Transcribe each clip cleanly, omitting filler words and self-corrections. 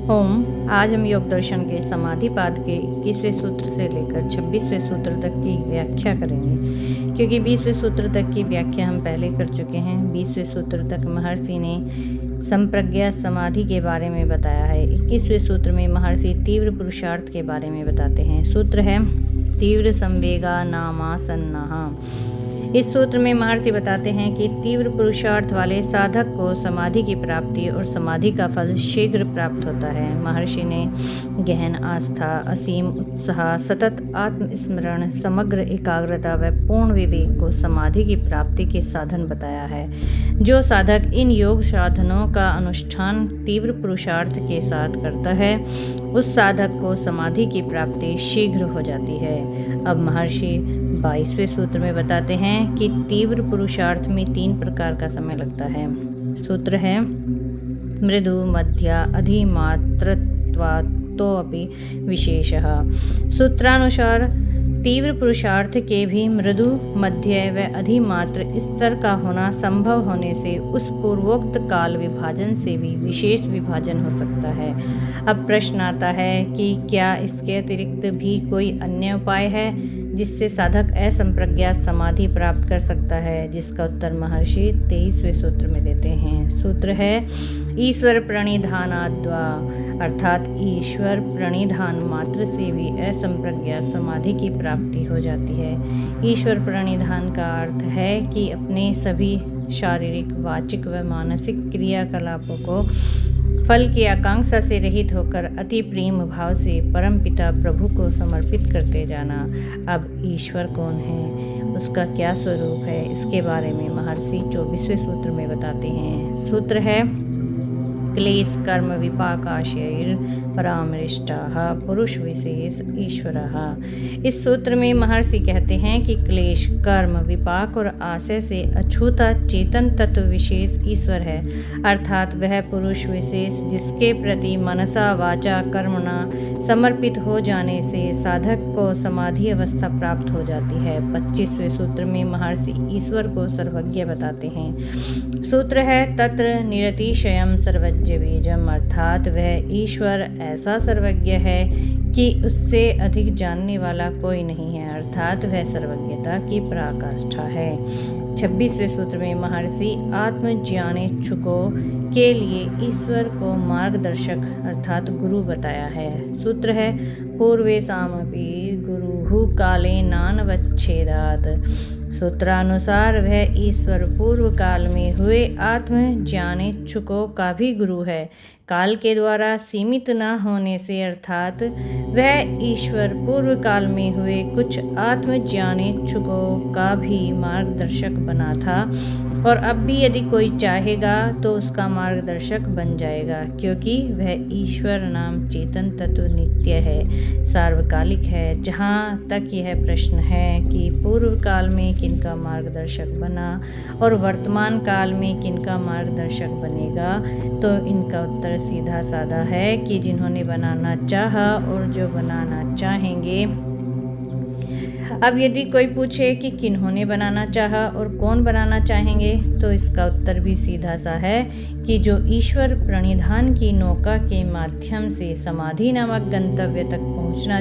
ओम। आज हम योग दर्शन के समाधि पाद के 21वें सूत्र से लेकर 26वें सूत्र तक की व्याख्या करेंगे, क्योंकि 20वें सूत्र तक की व्याख्या हम पहले कर चुके हैं। 20वें सूत्र तक महर्षि ने संप्रज्ञा समाधि के बारे में बताया है। 21वें सूत्र में महर्षि तीव्र पुरुषार्थ के बारे में बताते हैं। सूत्र है तीव्र संवेगा नामासन्नः। इस सूत्र में महर्षि बताते हैं कि तीव्र पुरुषार्थ वाले साधक को समाधि की प्राप्ति और समाधि का फल शीघ्र प्राप्त होता है। महर्षि ने गहन आस्था, असीम उत्साह, सतत आत्मस्मरण, समग्र एकाग्रता व पूर्ण विवेक को समाधि की प्राप्ति के साधन बताया है। जो साधक इन योग साधनों का अनुष्ठान तीव्र पुरुषार्थ के साथ करता है, उस साधक को समाधि की प्राप्ति शीघ्र हो जाती है। अब महर्षि 22वें सूत्र में बताते हैं कि तीव्र पुरुषार्थ में 3 प्रकार का समय लगता है। सूत्र है मृदु मध्य अधिमात्रत्वात्तोऽपि विशेषः। सूत्रानुसार तीव्र पुरुषार्थ के भी मृदु, मध्य व अधिमात्र स्तर का होना संभव होने से उस पूर्वोक्त काल विभाजन से भी विशेष विभाजन हो सकता है। अब प्रश्न आता है कि क्या इसके अतिरिक्त भी कोई अन्य उपाय है जिससे साधक असंप्रज्ञात समाधि प्राप्त कर सकता है, जिसका उत्तर महर्षि 23वें सूत्र में देते हैं। सूत्र है ईश्वर प्रणिधानाद्वा, अर्थात ईश्वर प्रणिधान मात्र से भी असंप्रज्ञात समाधि की प्राप्ति हो जाती है। ईश्वर प्रणिधान का अर्थ है कि अपने सभी शारीरिक, वाचिक व मानसिक क्रियाकलापों को फल की आकांक्षा से रहित होकर अति प्रेम भाव से परमपिता प्रभु को समर्पित करते जाना। अब ईश्वर कौन है, उसका क्या स्वरूप है, इसके बारे में महर्षि 24वें सूत्र में बताते हैं। सूत्र है क्लेश कर्म विपाकाशयैर परामृष्टाः पुरुष विशेष ईश्वरः। इस सूत्र में महर्षि कहते हैं कि क्लेश, कर्म, विपाक और आशय से अछूता चेतन तत्व विशेष ईश्वर है, अर्थात वह पुरुष विशेष जिसके प्रति मनसा वाचा कर्मणा समर्पित हो जाने से साधक को समाधि अवस्था प्राप्त हो जाती है। 25वें सूत्र में महर्षि ईश्वर को सर्वज्ञ बताते हैं। सूत्र है तत्र निरतिशयम् सर्वज्ञ बीजम्, अर्थात वह ईश्वर ऐसा सर्वज्ञ है कि उससे अधिक जानने वाला कोई नहीं है, अर्थात वह सर्वज्ञता की पराकाष्ठा है। 26वें सूत्र में महर्षि आत्मज्ञानेच्छुकों के लिए ईश्वर को मार्गदर्शक अर्थात गुरु बताया है। सूत्र है पूर्वेषामपि गुरुः काले नानवच्छेदात्। सूत्रानुसार वह ईश्वर पूर्व काल में हुए आत्मज्ञानेच्छुकों का भी गुरु है, काल के द्वारा सीमित न होने से, अर्थात वह ईश्वर पूर्व काल में हुए कुछ आत्मज्ञानेच्छुकों का भी मार्गदर्शक बना था और अब भी यदि कोई चाहेगा तो उसका मार्गदर्शक बन जाएगा, क्योंकि वह ईश्वर नाम चेतन तत्व नित्य है, सार्वकालिक है। जहाँ तक यह प्रश्न है कि पूर्व काल में किनका मार्गदर्शक बना और वर्तमान काल में किनका मार्गदर्शक बनेगा, तो इनका उत्तर सीधा साधा है कि जिन्होंने बनाना चाहा और जो बनाना चाहेंगे। अब यदि कोई पूछे कि किन्होंने बनाना चाहा और कौन बनाना चाहेंगे, तो इसका उत्तर भी सीधा सा है कि जो ईश्वर प्रणिधान की नौका के माध्यम से समाधि नामक गंतव्य तक पहुंचना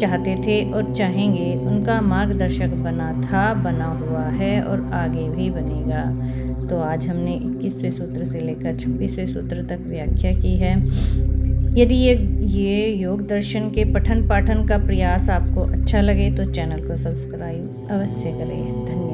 चाहते थे और चाहेंगे, उनका मार्गदर्शक बना था, बना हुआ है और आगे भी बनेगा। तो आज हमने 21वें सूत्र से लेकर 26वें सूत्र तक व्याख्या की है। यदि ये योग दर्शन के पठन पाठन का प्रयास आपको अच्छा लगे तो चैनल को सब्सक्राइब अवश्य करें। धन्यवाद।